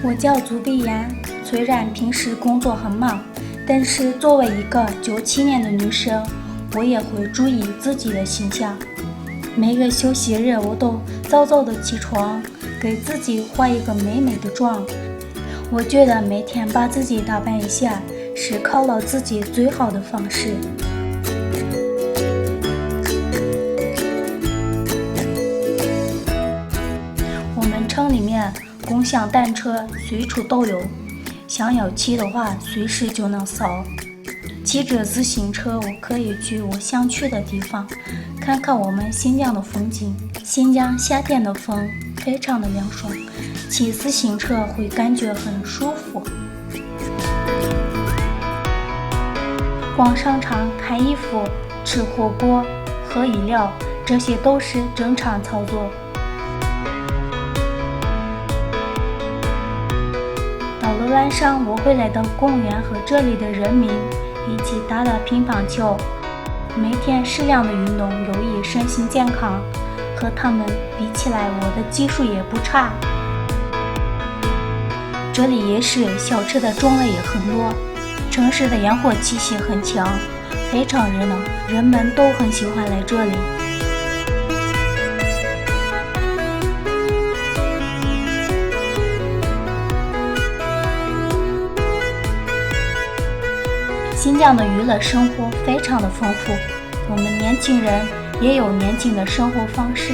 我叫祖碧妍，虽然平时工作很忙，但是作为一个97年的女生，我也会注意自己的形象。每个休息日我都早早的起床，给自己化一个美美的妆。我觉得每天把自己打扮一下，是犒劳自己最好的方式。我们城里面共享单车随处都有，想要骑的话随时就能扫。骑着自行车，我可以去我想去的地方，看看我们新疆的风景。新疆夏天的风非常的凉爽，骑自行车会感觉很舒服。逛商场、看衣服、吃火锅、喝饮料，这些都是正常操作。到了晚上，我会来到公园和这里的人民一起打打乒乓球。每天适量的运动有益身心健康，和他们比起来，我的技术也不差。这里夜市小吃的种类也很多，城市的烟火气息很强，非常热闹，人们都很喜欢来这里。新疆的娱乐生活非常的丰富，我们年轻人也有年轻的生活方式。